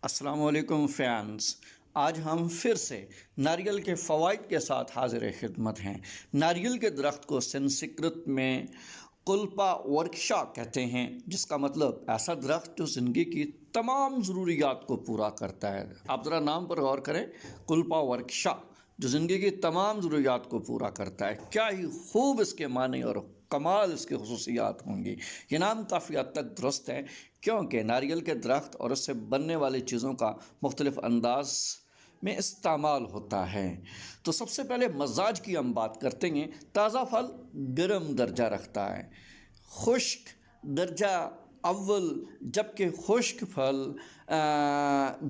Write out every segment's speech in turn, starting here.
السلام علیکم فرینڈس، آج ہم پھر سے ناریل کے فوائد کے ساتھ حاضر خدمت ہیں۔ ناریل کے درخت کو سنسکرت میں کلپا ورکشا کہتے ہیں، جس کا مطلب ایسا درخت جو زندگی کی تمام ضروریات کو پورا کرتا ہے۔ آپ ذرا نام پر غور کریں، کلپا ورکشا جو زندگی کی تمام ضروریات کو پورا کرتا ہے۔ کیا ہی خوب اس کے معنی اور کمال اس کی خصوصیات ہوں گی۔ یہ نام کافی حد تک درست ہے، کیونکہ ناریل کے درخت اور اس سے بننے والی چیزوں کا مختلف انداز میں استعمال ہوتا ہے۔ تو سب سے پہلے مزاج کی ہم بات کرتے ہیں۔ تازہ پھل گرم درجہ رکھتا ہے، خشک درجہ اول، جبکہ خشک پھل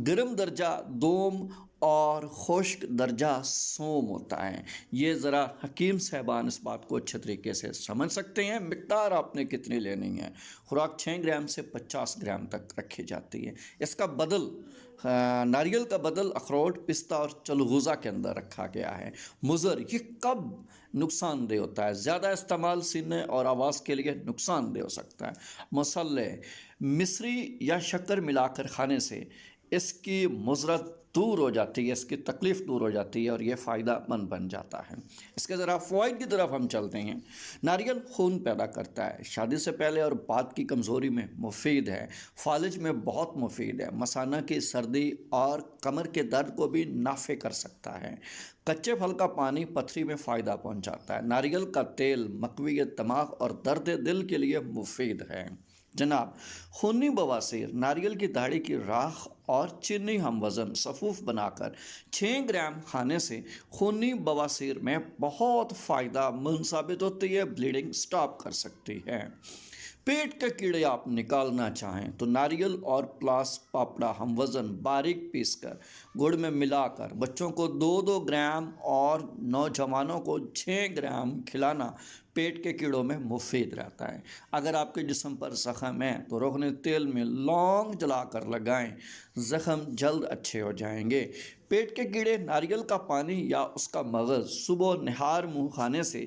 گرم درجہ دوم اور خشک درجہ سوم ہوتا ہے۔ یہ ذرا حکیم صاحبان اس بات کو اچھے طریقے سے سمجھ سکتے ہیں۔ مقدار آپ نے کتنی لینی ہے؟ خوراک 6 گرام سے 50 گرام تک رکھی جاتی ہے۔ اس کا بدل ناریل کا بدل اخروٹ، پستہ اور چلغوزہ کے اندر رکھا گیا ہے۔ مضر، یہ کب نقصان دہ ہوتا ہے؟ زیادہ استعمال سینے اور آواز کے لیے نقصان دہ ہو سکتا ہے۔ مصالحے، مصری یا شکر ملا کر کھانے سے اس کی مضرت دور ہو جاتی ہے، اس کی تکلیف دور ہو جاتی ہے اور یہ فائدہ مند بن جاتا ہے۔ اس کے ذرا فوائد کی طرف ہم چلتے ہیں۔ ناریل خون پیدا کرتا ہے، شادی سے پہلے اور بعد کی کمزوری میں مفید ہے، فالج میں بہت مفید ہے، مثانہ کی سردی اور کمر کے درد کو بھی نافع کر سکتا ہے۔ کچے پھل کا پانی پتھری میں فائدہ پہنچاتا ہے۔ ناریل کا تیل مقویت دماغ اور درد دل کے لیے مفید ہے۔ جناب، خونی بواسیر، ناریل کی داڑھی کی راکھ اور چینی ہم وزن سفوف بنا کر 6 گرام کھانے سے خونی بواسیر میں بہت فائدہ مند ثابت ہوتی ہے، بلیڈنگ سٹاپ کر سکتی ہے۔ پیٹ کے کیڑے آپ نکالنا چاہیں تو ناریل اور پلاس پاپڑا ہم وزن باریک پیس کر گڑ میں ملا کر بچوں کو 2 گرام اور نوجوانوں کو 6 گرام کھلانا پیٹ کے کیڑوں میں مفید رہتا ہے۔ اگر آپ کے جسم پر زخم ہے تو روغن تیل میں لونگ جلا کر لگائیں، زخم جلد اچھے ہو جائیں گے۔ پیٹ کے کیڑے، ناریل کا پانی یا اس کا مغز صبح نہار منہ کھانے سے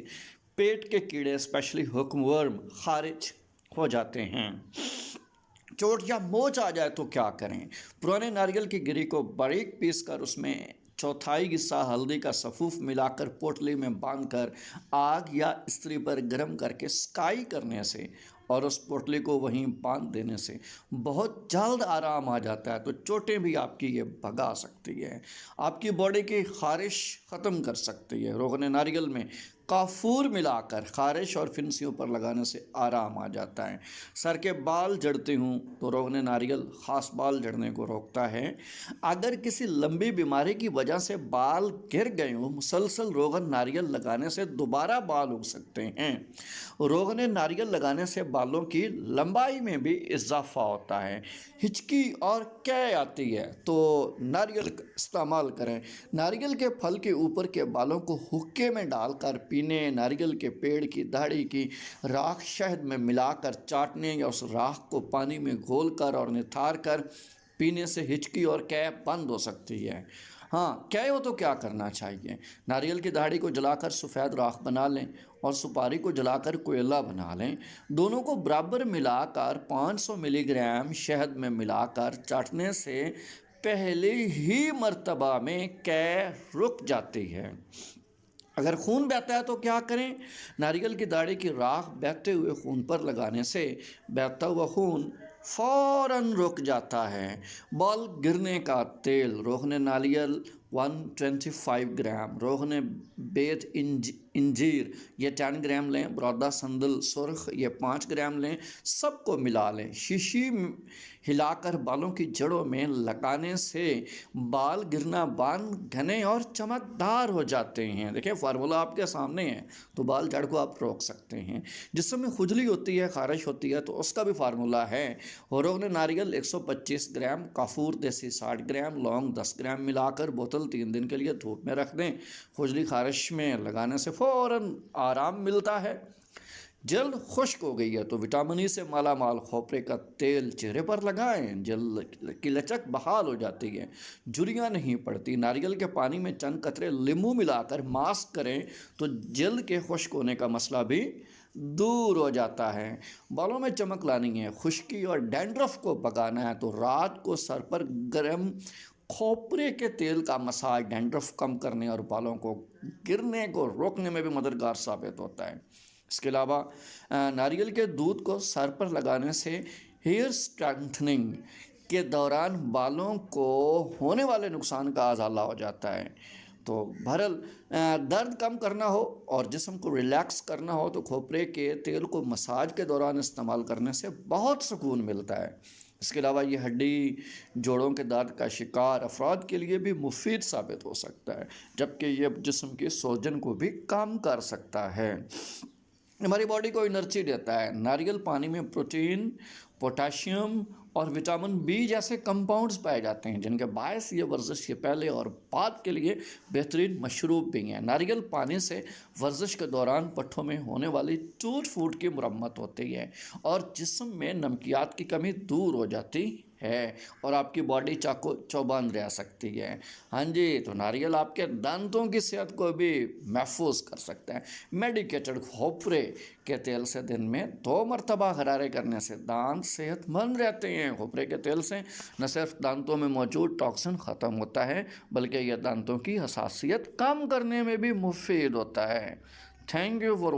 پیٹ کے کیڑے اسپیشلی ہک ورم خارج ہو جاتے ہیں۔ چوٹ یا موچ آ جائے تو کیا کریں؟ پرانے ناریل کی گری کو باریک پیس کر اس میں چوتھائی حصہ ہلدی کا سفوف ملا کر پوٹلی میں باندھ کر آگ یا استری پر گرم کر کے سکائی کرنے سے اور اس پوٹلی کو وہیں باندھ دینے سے بہت جلد آرام آ جاتا ہے۔ تو چوٹیں بھی آپ کی یہ بھگا سکتی ہے، آپ کی باڈی کی خارش ختم کر سکتی ہے۔ روغن ناریل میں کافور ملا کر خارش اور پھنسیوں پر لگانے سے آرام آ جاتا ہے۔ سر کے بال جھڑتے ہوں تو روغن ناریل خاص بال جھڑنے کو روکتا ہے۔ اگر کسی لمبی بیماری کی وجہ سے بال گر گئے ہوں، مسلسل روغن ناریل لگانے سے دوبارہ بال اگ سکتے ہیں۔ روغن ناریل لگانے سے بالوں کی لمبائی میں بھی اضافہ ہوتا ہے۔ ہچکی اور کیے آتی ہے تو ناریل استعمال کریں۔ ناریل کے پھل کے اوپر کے بالوں کو حقے میں ڈال کر پینے، ناریل کے پیڑ کی داڑھی کی راکھ شہد میں ملا کر چاٹنے یا اس راکھ کو پانی میں گھول کر اور نتھار کر پینے سے ہچکی اور کیے بند ہو سکتی ہے۔ ہاں، کیے ہو تو کیا کرنا چاہیے؟ ناریل کی داڑھی کو جلا کر سفید راکھ بنا لیں اور سپاری کو جلا کر کوئلہ بنا لیں۔ دونوں کو برابر ملا کر 500 ملی گرام شہد میں ملا کر چاٹنے سے پہلی ہی مرتبہ میں کیے رک جاتی ہے۔ اگر خون بہتا ہے تو کیا کریں؟ ناریل کی داڑھی کی راکھ بہتے ہوئے خون پر لگانے سے بہتا ہوا خون فوراً رک جاتا ہے۔ بال گرنے کا تیل، روغن ناریل 125 گرام، روغن بیت انجیر یہ 10 گرام لیں، برودہ سندل سرخ یہ 5 گرام لیں، سب کو ملا لیں۔ شیشی ہلا کر بالوں کی جڑوں میں لگانے سے بال گرنا بند، گھنے اور چمکدار ہو جاتے ہیں۔ دیکھیں، فارمولہ آپ کے سامنے ہے تو بال جڑ کو آپ روک سکتے ہیں۔ جسم میں کھجلی ہوتی ہے، خارش ہوتی ہے تو اس کا بھی فارمولہ ہے۔ روغن ناریل 125 گرام، کافور دیسی 60 گرام، لونگ 10 گرام ملا کر بوتل 3 دن کے لیے دھوپ میں رکھ دیں۔ کھجلی خارش میں لگانے سے فوراً آرام ملتا ہے۔ جلد خشک ہو گئی ہے تو وٹامن ای سے مالا مال کھوپرے کا تیل چہرے پر لگائیں، جلد کی لچک بحال ہو جاتی ہے، جھریاں نہیں پڑتی۔ ناریل کے پانی میں چند قطرے لیموں ملا کر ماسک کریں تو جلد کے خشک ہونے کا مسئلہ بھی دور ہو جاتا ہے۔ بالوں میں چمک لانی ہے، خشکی اور ڈینڈرف کو بھگانا ہے تو رات کو سر پر گرم کھوپرے کے تیل کا مساج ڈینڈرف کم کرنے اور بالوں کو گرنے کو روکنے میں بھی مددگار ثابت ہوتا ہے۔ اس کے علاوہ ناریل کے دودھ کو سر پر لگانے سے ہیئر اسٹرینتھننگ کے دوران بالوں کو ہونے والے نقصان کا ازالہ ہو جاتا ہے۔ تو بہرحال درد کم کرنا ہو اور جسم کو ریلیکس کرنا ہو تو کھوپرے کے تیل کو مساج کے دوران استعمال کرنے سے بہت سکون ملتا ہے۔ اس کے علاوہ یہ ہڈی جوڑوں کے درد کا شکار افراد کے لیے بھی مفید ثابت ہو سکتا ہے، جبکہ یہ جسم کی سوجن کو بھی کم کر سکتا ہے۔ ہماری باڈی کو انرجی دیتا ہے۔ ناریل پانی میں پروٹین، پوٹاشیم اور وٹامن بی جیسے کمپاؤنڈز پائے جاتے ہیں، جن کے باعث یہ ورزش کے پہلے اور بعد کے لیے بہترین مشروب بھی ہیں۔ ناریل پانی سے ورزش کے دوران پٹھوں میں ہونے والی ٹوٹ پھوٹ کی مرمت ہوتی ہے اور جسم میں نمکیات کی کمی دور ہو جاتی ہے اور آپ کی باڈی چاقو چوبند رہ سکتی ہے۔ ہاں جی، تو ناریل آپ کے دانتوں کی صحت کو بھی محفوظ کر سکتا ہے۔ میڈیکیٹڈ کھوپرے کے تیل سے دن میں 2 مرتبہ غرارے کرنے سے دانت صحت مند رہتے ہیں۔ کھوپرے کے تیل سے نہ صرف دانتوں میں موجود ٹاکسن ختم ہوتا ہے بلکہ یہ دانتوں کی حساسیت کم کرنے میں بھی مفید ہوتا ہے۔ Thank you for